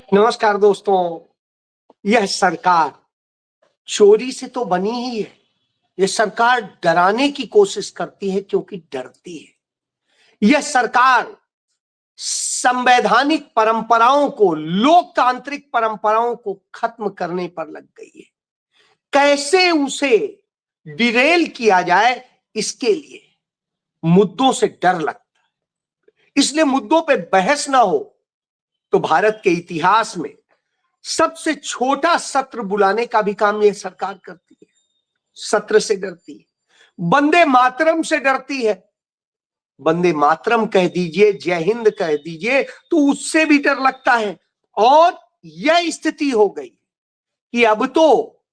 नमस्कार दोस्तों। यह सरकार चोरी से तो बनी ही है। यह सरकार डराने की कोशिश करती है क्योंकि डरती है। यह सरकार संवैधानिक परंपराओं को, लोकतांत्रिक परंपराओं को खत्म करने पर लग गई है। कैसे उसे डिरेल किया जाए, इसके लिए मुद्दों से डर लगता है। इसलिए मुद्दों पे बहस ना हो तो भारत के इतिहास में सबसे छोटा सत्र बुलाने का भी काम यह सरकार करती है। सत्र से डरती है, वंदे मातरम से डरती है। वंदे मातरम कह दीजिए, जय हिंद कह दीजिए, तो उससे भी डर लगता है। और यह स्थिति हो गई कि अब तो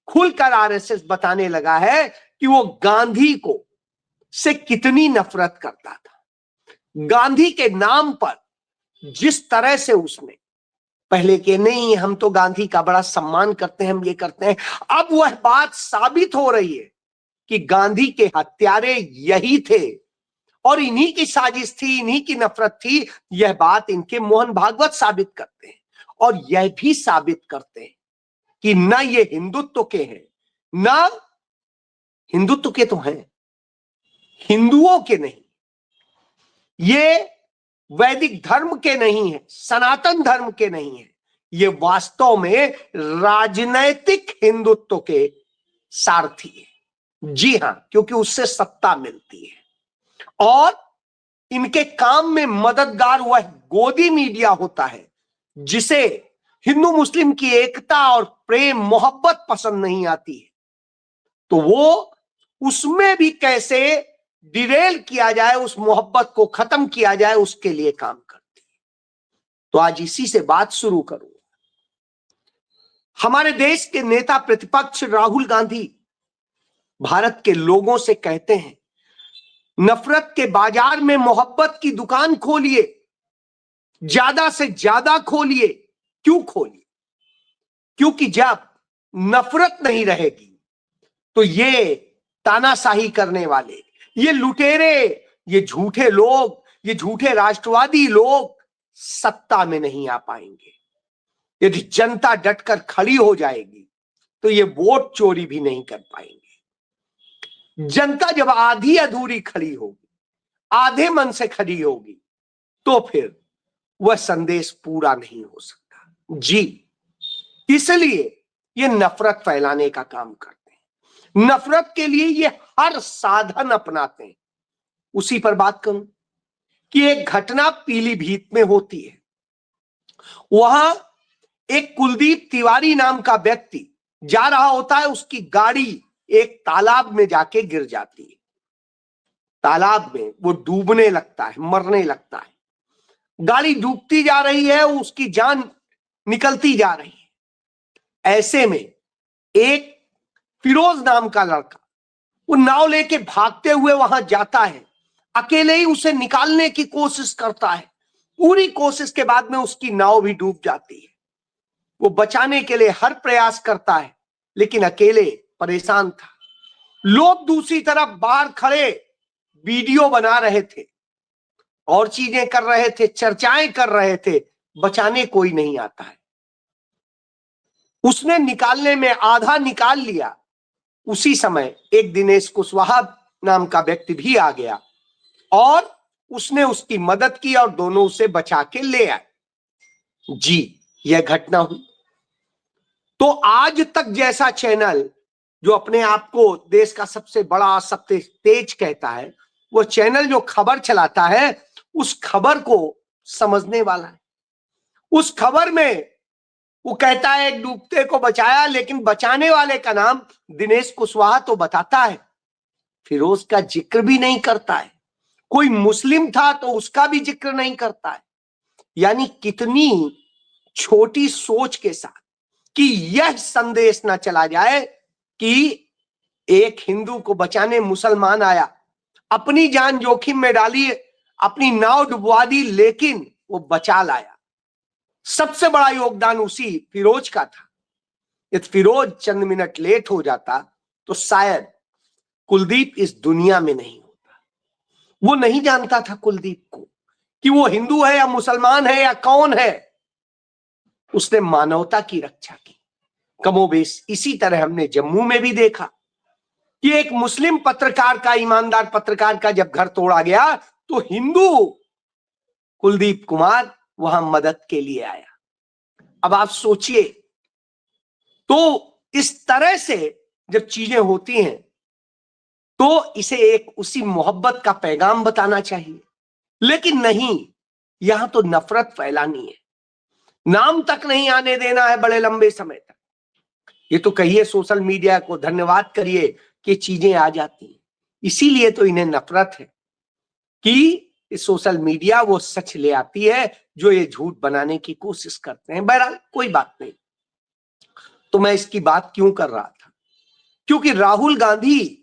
खुलकर आरएसएस बताने लगा है कि वो गांधी को से कितनी नफरत करता था। गांधी के नाम पर जिस तरह से उसने पहले के नहीं, हम तो गांधी का बड़ा सम्मान करते हैं, हम ये करते हैं, अब वह बात साबित हो रही है कि गांधी के हत्यारे यही थे और इन्हीं की साजिश थी, इन्हीं की नफरत थी। यह बात इनके मोहन भागवत साबित करते हैं और यह भी साबित करते हैं कि न ये हिंदुत्व के हैं, न हिंदुत्व के तो हैं, हिंदुओं के नहीं, ये वैदिक धर्म के नहीं है, सनातन धर्म के नहीं है, ये वास्तव में राजनैतिक हिंदुत्व के सारथी है। जी हां, क्योंकि उससे सत्ता मिलती है और इनके काम में मददगार वह गोदी मीडिया होता है जिसे हिंदू मुस्लिम की एकता और प्रेम मोहब्बत पसंद नहीं आती है, तो वो उसमें भी कैसे डिरेल किया जाए, उस मोहब्बत को खत्म किया जाए, उसके लिए काम करती है। तो आज इसी से बात शुरू करूंगा। हमारे देश के नेता प्रतिपक्ष राहुल गांधी भारत के लोगों से कहते हैं, नफरत के बाजार में मोहब्बत की दुकान खोलिए, ज्यादा से ज्यादा खोलिए। क्यों खोलिए? क्योंकि जब नफरत नहीं रहेगी तो ये तानाशाही करने वाले, ये लुटेरे, ये झूठे लोग, ये झूठे राष्ट्रवादी लोग सत्ता में नहीं आ पाएंगे। यदि जनता डटकर खड़ी हो जाएगी तो ये वोट चोरी भी नहीं कर पाएंगे। जनता जब आधी अधूरी खड़ी होगी, आधे मन से खड़ी होगी, तो फिर वह संदेश पूरा नहीं हो सकता। जी, इसलिए ये नफरत फैलाने का काम करते हैं, नफरत के लिए ये हर साधन अपनाते हैं। उसी पर बात करूं कि एक घटना पीलीभीत में होती है। वहां एक कुलदीप तिवारी नाम का व्यक्ति जा रहा होता है, उसकी गाड़ी एक तालाब में जाके गिर जाती है। तालाब में वो डूबने लगता है, मरने लगता है। गाड़ी डूबती जा रही है, उसकी जान निकलती जा रही है। ऐसे में एक फिरोज नाम का लड़का वो नाव लेके भागते हुए वहां जाता है, अकेले ही उसे निकालने की कोशिश करता है। पूरी कोशिश के बाद में उसकी नाव भी डूब जाती है। वो बचाने के लिए हर प्रयास करता है, लेकिन अकेले परेशान था। लोग दूसरी तरफ बाहर खड़े वीडियो बना रहे थे और चीजें कर रहे थे, चर्चाएं कर रहे थे, बचाने कोई नहीं आता है। उसने निकालने में आधा निकाल लिया। उसी समय एक दिनेश कुशवाहा नाम का व्यक्ति भी आ गया और उसने उसकी मदद की और दोनों उसे बचा के ले आए। जी, यह घटना हुई। तो आज तक जैसा चैनल जो अपने आप को देश का सबसे बड़ा, सबसे तेज कहता है, वो चैनल जो खबर चलाता है, उस खबर को समझने वाला है। उस खबर में वो कहता है एक डूबते को बचाया, लेकिन बचाने वाले का नाम दिनेश कुशवाहा तो बताता है, फिरोज का जिक्र भी नहीं करता है। कोई मुस्लिम था तो उसका भी जिक्र नहीं करता है। यानी कितनी छोटी सोच के साथ कि यह संदेश ना चला जाए कि एक हिंदू को बचाने मुसलमान आया, अपनी जान जोखिम में डाली, अपनी नाव डुबवा दी, लेकिन वो बचा लाया। सबसे बड़ा योगदान उसी फिरोज का था। यदि फिरोज चंद मिनट लेट हो जाता तो शायद कुलदीप इस दुनिया में नहीं होता। वो नहीं जानता था कुलदीप को कि वो हिंदू है या मुसलमान है या कौन है। उसने मानवता की रक्षा की। कमोबेश इसी तरह हमने जम्मू में भी देखा कि एक मुस्लिम पत्रकार का, ईमानदार पत्रकार का जब घर तोड़ा गया तो हिंदू कुलदीप कुमार वहां मदद के लिए आया। अब आप सोचिए, तो इस तरह से जब चीजें होती हैं तो इसे एक उसी मोहब्बत का पैगाम बताना चाहिए, लेकिन नहीं, यहां तो नफरत फैलानी है, नाम तक नहीं आने देना है बड़े लंबे समय तक। ये तो कहिए सोशल मीडिया को धन्यवाद करिए कि चीजें आ जाती हैं। इसीलिए तो इन्हें नफरत है कि सोशल मीडिया वो सच ले आती है जो ये झूठ बनाने की कोशिश करते हैं। बहरहाल कोई बात नहीं। तो मैं इसकी बात क्यों कर रहा था, क्योंकि राहुल गांधी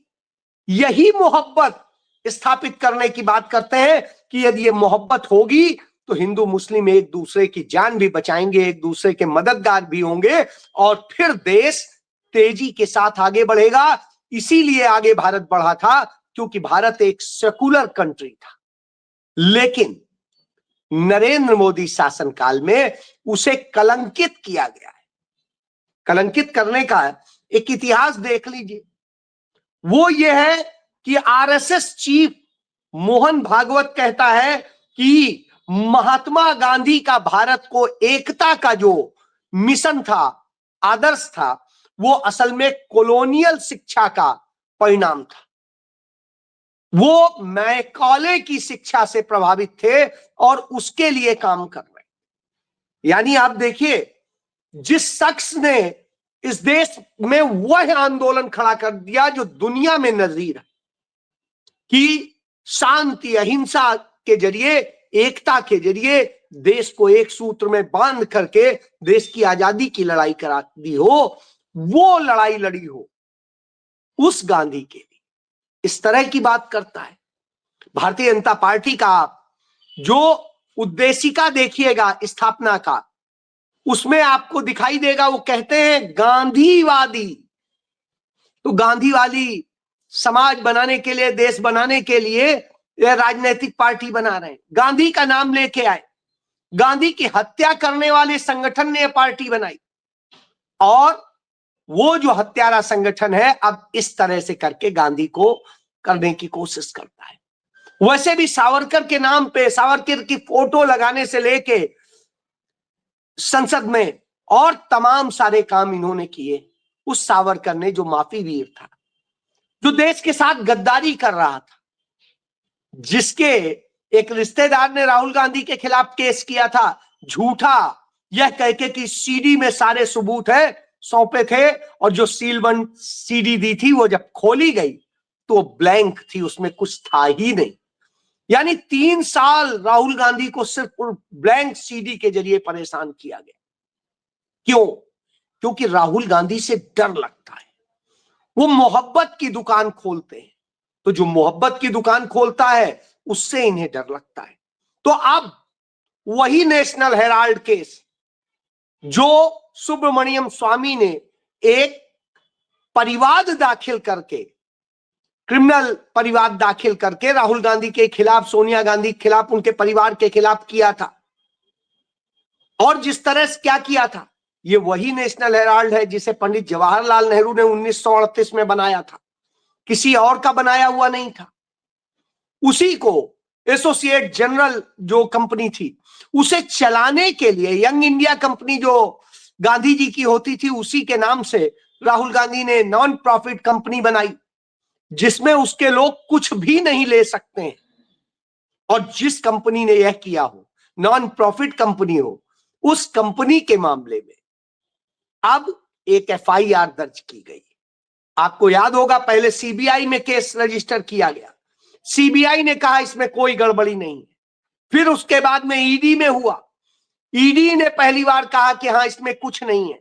यही मोहब्बत स्थापित करने की बात करते हैं कि यदि ये मोहब्बत होगी तो हिंदू मुस्लिम एक दूसरे की जान भी बचाएंगे, एक दूसरे के मददगार भी होंगे और फिर देश तेजी के साथ आगे बढ़ेगा। इसीलिए आगे भारत बढ़ा था क्योंकि भारत एक सेकुलर कंट्री था, लेकिन नरेंद्र मोदी शासनकाल में उसे कलंकित किया गया है। कलंकित करने का एक इतिहास देख लीजिए। वो ये है कि आरएसएस चीफ मोहन भागवत कहता है कि महात्मा गांधी का भारत को एकता का जो मिशन था, आदर्श था, वो असल में कॉलोनियल शिक्षा का परिणाम था। वो मैकॉले की शिक्षा से प्रभावित थे और उसके लिए काम कर रहे। यानी आप देखिए, जिस शख्स ने इस देश में वह आंदोलन खड़ा कर दिया जो दुनिया में नजीर है कि शांति अहिंसा के जरिए, एकता के जरिए देश को एक सूत्र में बांध करके देश की आजादी की लड़ाई करा दी हो, वो लड़ाई लड़ी हो, उस गांधी के लिए इस तरह की बात करता है। भारतीय जनता पार्टी का आप जो उद्देशिका देखिएगा स्थापना का, उसमें आपको दिखाई देगा वो कहते हैं गांधीवादी। तो गांधीवादी समाज बनाने के लिए, देश बनाने के लिए ये राजनीतिक पार्टी बना रहे हैं, गांधी का नाम लेके आए। गांधी की हत्या करने वाले संगठन ने यह पार्टी बनाई और वो जो हत्यारा संगठन है अब इस तरह से करके गांधी को करने की कोशिश करता है। वैसे भी सावरकर के नाम पे, सावरकर की फोटो लगाने से लेके संसद में और तमाम सारे काम इन्होंने किए। उस सावरकर ने जो माफी वीर था, जो देश के साथ गद्दारी कर रहा था, जिसके एक रिश्तेदार ने राहुल गांधी के खिलाफ केस किया था झूठा, यह कह के कि सीडी में सारे सबूत है, सौंपे थे, और जो सीलबंद सीडी दी थी वो जब खोली गई तो ब्लैंक थी, उसमें कुछ था ही नहीं। यानी 3 साल राहुल गांधी को सिर्फ ब्लैंक सीडी के जरिए परेशान किया गया। क्यों? क्योंकि राहुल गांधी से डर लगता है। वो मोहब्बत की दुकान खोलते हैं, तो जो मोहब्बत की दुकान खोलता है उससे इन्हें डर लगता है। तो अब वही नेशनल हेराल्ड केस जो सुब्रमण्यम स्वामी ने एक परिवाद दाखिल करके, क्रिमिनल परिवाद दाखिल करके राहुल गांधी के खिलाफ, सोनिया गांधी के खिलाफ, उनके परिवार के खिलाफ किया था, और जिस तरह से क्या किया था, ये वही नेशनल हेराल्ड है जिसे पंडित जवाहरलाल नेहरू ने 1938 में बनाया था, किसी और का बनाया हुआ नहीं था। उसी को एसोसिएट जनरल जो कंपनी थी उसे चलाने के लिए, यंग इंडिया कंपनी जो गांधी जी की होती थी, उसी के नाम से राहुल गांधी ने नॉन प्रॉफिट कंपनी बनाई जिसमें उसके लोग कुछ भी नहीं ले सकते हैं। और जिस कंपनी ने यह किया हो, नॉन प्रॉफिट कंपनी हो, उस कंपनी के मामले में अब एक एफआईआर दर्ज की गई। आपको याद होगा पहले सीबीआई में केस रजिस्टर किया गया, सीबीआई ने कहा इसमें कोई गड़बड़ी नहीं है, फिर उसके बाद में ईडी में हुआ, ईडी ने पहली बार कहा कि हाँ इसमें कुछ नहीं है,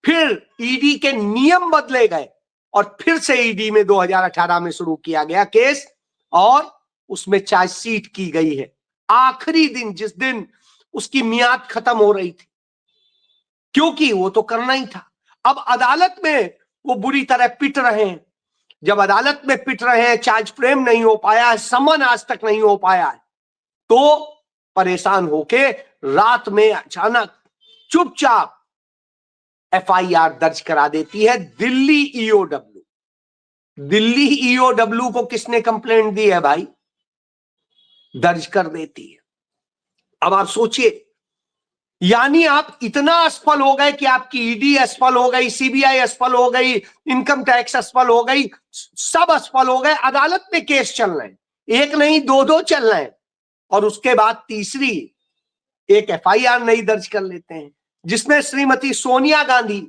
फिर ईडी के नियम बदले गए और फिर से ईडी में 2018 में शुरू किया गया केस और उसमें चार्जशीट की गई है आखिरी दिन, जिस दिन उसकी मियाद खत्म हो रही थी, क्योंकि वो तो करना ही था। अब अदालत में वो बुरी तरह पिट रहे हैं, जब अदालत में पिट रहे हैं, चार्ज फ्रेम नहीं हो पाया है, समन आज तक नहीं हो पाया है, तो परेशान होके रात में अचानक चुपचाप एफआईआर दर्ज करा देती है दिल्ली ईओडब्ल्यू। दिल्ली ईओडब्ल्यू को किसने कंप्लेंट दी है भाई? दर्ज कर देती है। अब आप सोचिए, यानी आप इतना असफल हो गए कि आपकी ईडी असफल हो गई, सीबीआई असफल हो गई, इनकम टैक्स असफल हो गई, सब असफल हो गए, अदालत में केस चल रहे हैं, एक नहीं दो दो चल रहे हैं, और उसके बाद तीसरी एक एफआईआर नहीं दर्ज कर लेते हैं जिसमें श्रीमती सोनिया गांधी,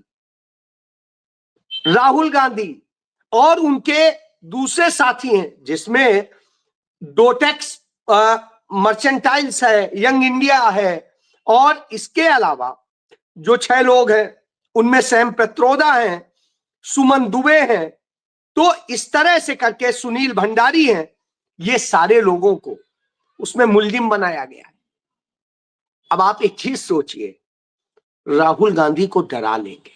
राहुल गांधी और उनके दूसरे साथी हैं, जिसमें डोटेक्स मर्चेंटाइल्स है, यंग इंडिया है, और इसके अलावा जो 6 लोग हैं उनमें सैम पेत्रोदा हैं, सुमन दुबे हैं, तो इस तरह से करके सुनील भंडारी हैं, ये सारे लोगों को उसमें मुलजिम बनाया गया है। अब आप एक चीज सोचिए, राहुल गांधी को डरा लेंगे।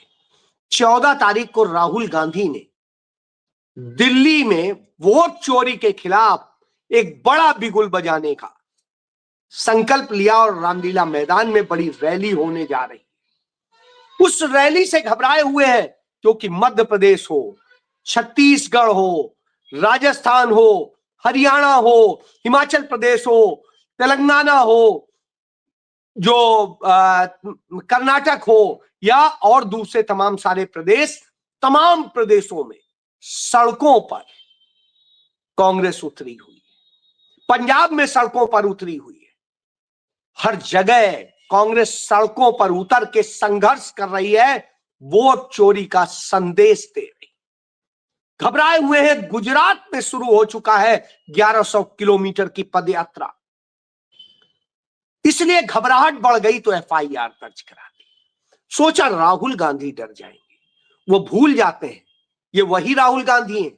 14 तारीख को राहुल गांधी ने दिल्ली में वोट चोरी के खिलाफ एक बड़ा बिगुल बजाने का संकल्प लिया और रामलीला मैदान में बड़ी रैली होने जा रही है। उस रैली से घबराए हुए हैं क्योंकि मध्य प्रदेश हो, छत्तीसगढ़ हो, राजस्थान हो, हरियाणा हो, हिमाचल प्रदेश हो, तेलंगाना हो, जो कर्नाटक हो, या और दूसरे तमाम सारे प्रदेश, तमाम प्रदेशों में सड़कों पर कांग्रेस उतरी हुई है, पंजाब में सड़कों पर उतरी हुई है, हर जगह कांग्रेस सड़कों पर उतर के संघर्ष कर रही है, वोट चोरी का संदेश दे रही। घबराए हुए हैं। गुजरात में शुरू हो चुका है 1100 किलोमीटर की पदयात्रा, इसलिए घबराहट बढ़ गई तो एफआईआर दर्ज करा दी। सोचा राहुल गांधी डर जाएंगे, वो भूल जाते हैं ये वही राहुल गांधी हैं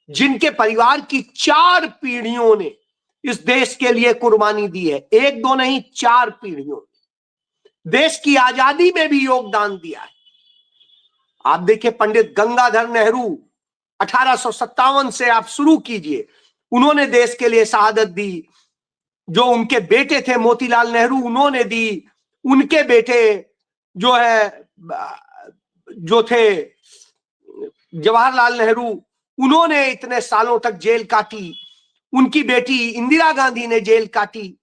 जिनके परिवार की 4 पीढ़ियों ने इस देश के लिए कुर्बानी दी है, एक दो नहीं 4 पीढ़ियों ने देश की आजादी में भी योगदान दिया है। आप देखिए पंडित गंगाधर नेहरू 1857 से आप शुरू कीजिए, उन्होंने देश के लिए शहादत दी। जो उनके बेटे थे मोतीलाल नेहरू, उन्होंने दी। उनके बेटे जो है जो थे जवाहरलाल नेहरू, उन्होंने इतने सालों तक जेल काटी। उनकी बेटी इंदिरा गांधी ने जेल काटी,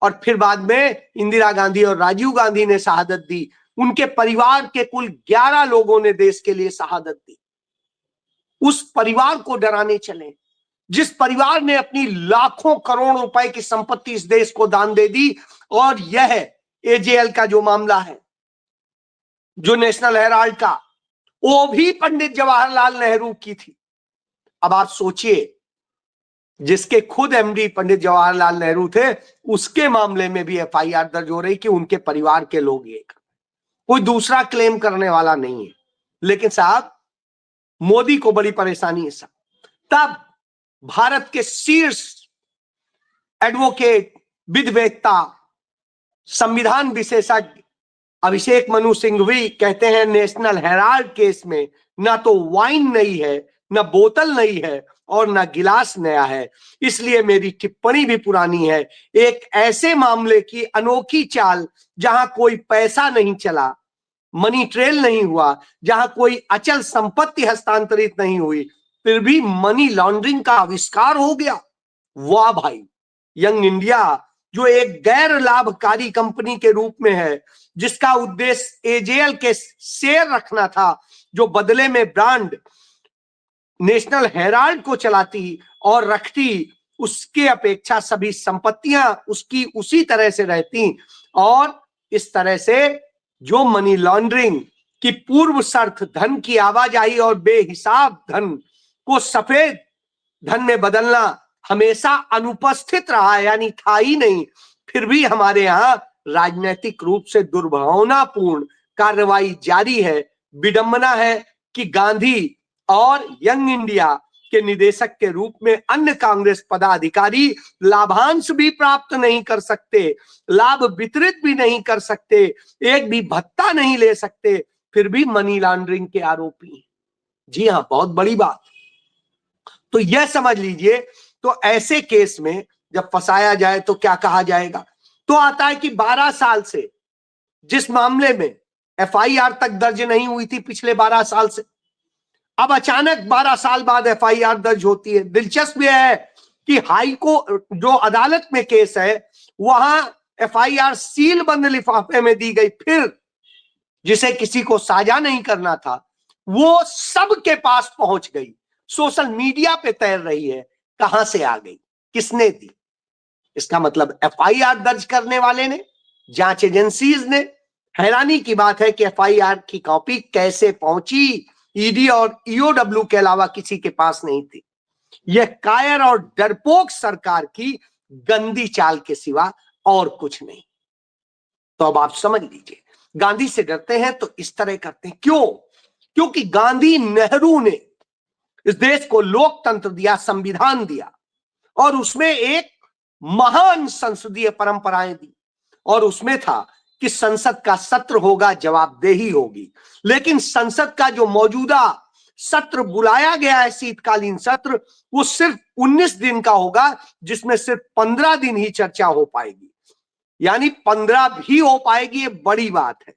और फिर बाद में इंदिरा गांधी और राजीव गांधी ने शहादत दी। उनके परिवार के कुल 11 लोगों ने देश के लिए शहादत दी। उस परिवार को डराने चले जिस परिवार ने अपनी लाखों करोड़ रुपए की संपत्ति इस देश को दान दे दी। और यह एजेएल का जो मामला है, जो नेशनल हेराल्ड का, वो भी पंडित जवाहरलाल नेहरू की थी। अब आप सोचिए, जिसके खुद एमडी पंडित जवाहरलाल नेहरू थे, उसके मामले में भी एफआईआर दर्ज हो रही कि उनके परिवार के लोग ये कर, कोई दूसरा क्लेम करने वाला नहीं है। लेकिन साहब, मोदी को बड़ी परेशानी है साहब। तब भारत के शीर्ष एडवोकेट, विधिवेत्ता, संविधान विशेषज्ञ अभिषेक मनु सिंघवी कहते हैं नेशनल हेराल्ड केस में ना तो वाइन नहीं है, ना बोतल नहीं है, और ना गिलास नया है, इसलिए मेरी टिप्पणी भी पुरानी है। एक ऐसे मामले की अनोखी चाल जहां कोई पैसा नहीं चला, मनी ट्रेल नहीं हुआ, जहां कोई अचल संपत्ति हस्तांतरित नहीं हुई, फिर भी मनी लॉन्ड्रिंग का आविष्कार हो गया। वाह भाई, यंग इंडिया जो एक गैर लाभकारी कंपनी के रूप में है, जिसका उद्देश्य एजेएल के शेयर रखना था, जो बदले में ब्रांड नेशनल हेराल्ड को चलाती और रखती, उसके अपेक्षा सभी संपत्तियां उसकी उसी तरह से रहती। और इस तरह से जो मनी लॉन्ड्रिंग की पूर्व शर्त धन की आवाजाही और बेहिसाब धन को सफेद धन में बदलना हमेशा अनुपस्थित रहा, यानी था ही नहीं, फिर भी हमारे यहाँ राजनीतिक रूप से दुर्भावनापूर्ण कार्रवाई जारी है। विडंबना है कि गांधी और यंग इंडिया के निदेशक के रूप में अन्य कांग्रेस पदाधिकारी लाभांश भी प्राप्त नहीं कर सकते, लाभ वितरित भी नहीं कर सकते, एक भी भत्ता नहीं ले सकते, फिर भी मनी लॉन्ड्रिंग के आरोपी। जी हाँ, बहुत बड़ी बात। तो यह समझ लीजिए, तो ऐसे केस में जब फंसाया जाए तो क्या कहा जाएगा। तो आता है कि 12 साल से जिस मामले में एफआईआर तक दर्ज नहीं हुई थी पिछले 12 साल से। अब अचानक 12 साल बाद एफआईआर दर्ज होती है। दिलचस्प यह है कि हाई कोर्ट जो अदालत में केस है वहां एफआईआर सील बंद लिफाफे में दी गई, फिर जिसे किसी को साझा नहीं करना था वो सबके पास पहुंच गई, सोशल मीडिया पे तैर रही है। कहां से आ गई, किसने दी? इसका मतलब एफआईआर दर्ज करने वाले ने, जांच एजेंसीज ने। हैरानी की बात है कि एफआईआर की कॉपी कैसे पहुंची ईडी और ईओडब्ल्यू के अलावा किसी के पास नहीं थी। यह कायर और डरपोक सरकार की गंदी चाल के सिवा और कुछ नहीं। तो अब आप समझ लीजिए, गांधी से डरते हैं तो इस तरह करते हैं। क्यों? क्योंकि गांधी नेहरू ने इस देश को लोकतंत्र दिया, संविधान दिया और उसमें एक महान संसदीय परंपराएं दी और उसमें था कि संसद का सत्र होगा, जवाबदेही होगी। लेकिन संसद का जो मौजूदा सत्र बुलाया गया है, शीतकालीन सत्र, वो सिर्फ 19 दिन का होगा, जिसमें सिर्फ 15 दिन ही चर्चा हो पाएगी। यानी 15 भी हो पाएगी, ये बड़ी बात है।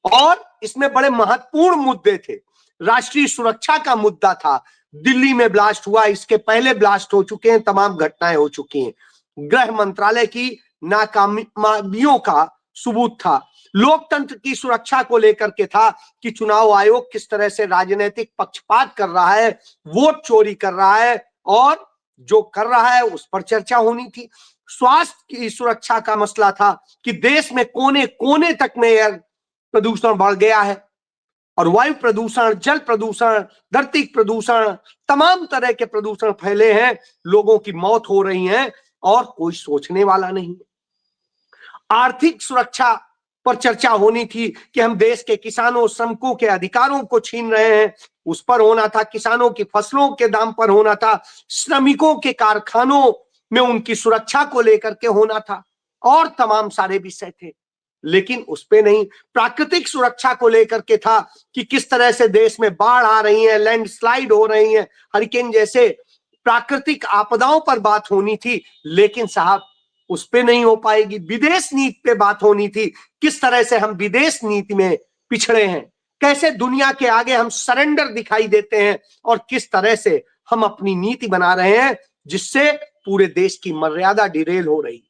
और इसमें बड़े महत्वपूर्ण मुद्दे थे। राष्ट्रीय सुरक्षा का मुद्दा था। दिल्ली में ब्लास्ट हुआ, इसके पहले ब्लास्ट हो चुके हैं, तमाम घटनाएं हो चुकी हैं। गृह मंत्रालय की नाकामियों का सबूत था। लोकतंत्र की सुरक्षा को लेकर के था कि चुनाव आयोग किस तरह से राजनीतिक पक्षपात कर रहा है, वोट चोरी कर रहा है और जो कर रहा है उस पर चर्चा होनी थी। स्वास्थ्य की सुरक्षा का मसला था कि देश में कोने कोने तक में एयर प्रदूषण बढ़ गया है और वायु प्रदूषण, जल प्रदूषण, धरती प्रदूषण, तमाम तरह के प्रदूषण फैले हैं, लोगों की मौत हो रही है और कोई सोचने वाला नहीं। आर्थिक सुरक्षा पर चर्चा होनी थी कि हम देश के किसानों, श्रमिकों के अधिकारों को छीन रहे हैं, उस पर होना था। किसानों की फसलों के दाम पर होना था। श्रमिकों के कारखानों में उनकी सुरक्षा को लेकर के होना था और तमाम सारे विषय थे, लेकिन उस पे नहीं। प्राकृतिक सुरक्षा को लेकर के था कि किस तरह से देश में बाढ़ आ रही है, लैंडस्लाइड हो रही है, हरिकेन जैसे प्राकृतिक आपदाओं पर बात होनी थी, लेकिन साहब उस पे नहीं हो पाएगी। विदेश नीति पे बात होनी थी, किस तरह से हम विदेश नीति में पिछड़े हैं, कैसे दुनिया के आगे हम सरेंडर दिखाई देते हैं और किस तरह से हम अपनी नीति बना रहे हैं जिससे पूरे देश की मर्यादा डिरेल हो रही।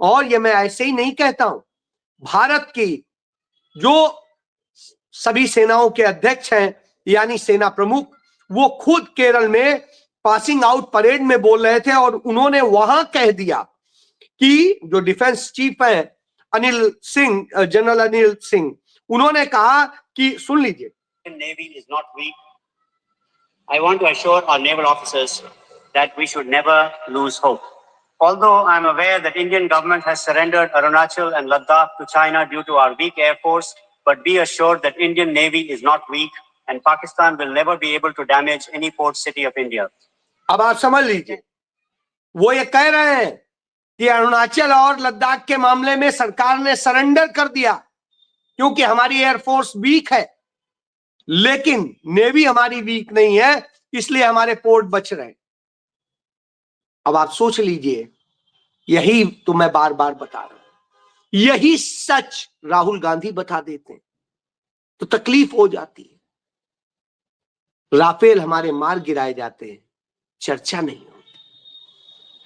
और ये मैं ऐसे ही नहीं कहता हूं, भारत की जो सभी सेनाओं के अध्यक्ष हैं यानी सेना प्रमुख, वो खुद केरल में पासिंग आउट परेड में बोल रहे थे और उन्होंने वहां कह दिया कि जो डिफेंस चीफ है अनिल सिंह, जनरल अनिल सिंह, उन्होंने कहा कि सुन लीजिए, Navy is not weak. I want to assure our naval officers that we should never lose hope. Although I am aware that Indian government has surrendered Arunachal and Ladakh to China due to our weak air force, but be assured that Indian Navy is not weak and Pakistan will never be able to damage any port city of India. अब आप समझ लीजिए, वो ये कह रहे हैं कि अरुणाचल और लद्दाख के मामले में सरकार ने सरेंडर कर दिया क्योंकि हमारी एयरफोर्स वीक है, लेकिन नेवी हमारी वीक नहीं है, इसलिए हमारे पोर्ट बच रहे हैं। अब आप सोच लीजिए, यही तो मैं बार बार बता रहा हूं, यही सच राहुल गांधी बता देते हैं तो तकलीफ हो जाती है। राफेल हमारे मार गिराए जाते हैं, चर्चा नहीं होती।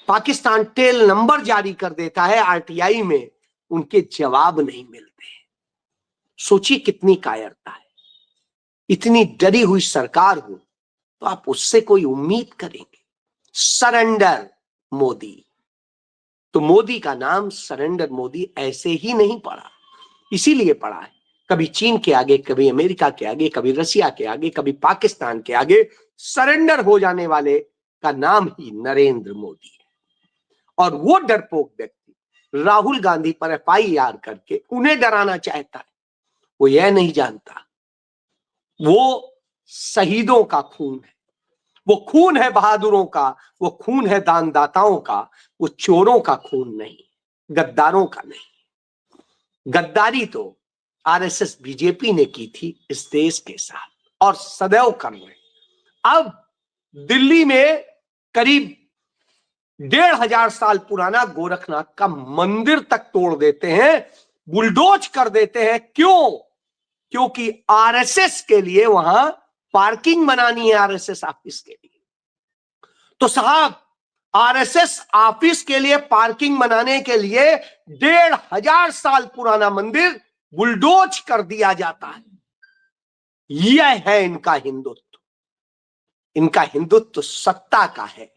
पाकिस्तान टेल नंबर जारी कर देता है आरटीआई में, उनके जवाब नहीं मिलते। सोचिए कितनी कायरता है। इतनी डरी हुई सरकार हो तो आप उससे कोई उम्मीद करेंगे? सरेंडर मोदी, तो मोदी का नाम सरेंडर मोदी ऐसे ही नहीं पड़ा, इसीलिए पड़ा है। कभी चीन के आगे, कभी अमेरिका के आगे, कभी रशिया के आगे, कभी पाकिस्तान के आगे सरेंडर हो जाने वाले का नाम ही नरेंद्र मोदी है। और वो डरपोक व्यक्ति राहुल गांधी पर एफआईआर करके उन्हें डराना चाहता है। वो यह नहीं जानता वो शहीदों का खून है, वो खून है बहादुरों का, वो खून है दानदाताओं का, वो चोरों का खून नहीं, गद्दारों का नहीं। गद्दारी तो आरएसएस बीजेपी ने की थी इस देश के साथ और सदैव कर रहे। अब दिल्ली में करीब 1500 साल पुराना गोरखनाथ का मंदिर तक तोड़ देते हैं, बुलडोज कर देते हैं। क्यों? क्योंकि आरएसएस के लिए वहां पार्किंग बनानी है, आरएसएस ऑफिस के लिए। तो साहब, आरएसएस ऑफिस के लिए पार्किंग बनाने के लिए 1500 साल पुराना मंदिर बुलडोज कर दिया जाता है। यह है इनका हिंदुत्व। इनका हिंदुत्व सत्ता का है,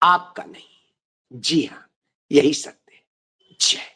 आपका नहीं। जी हां, यही सत्य है। जय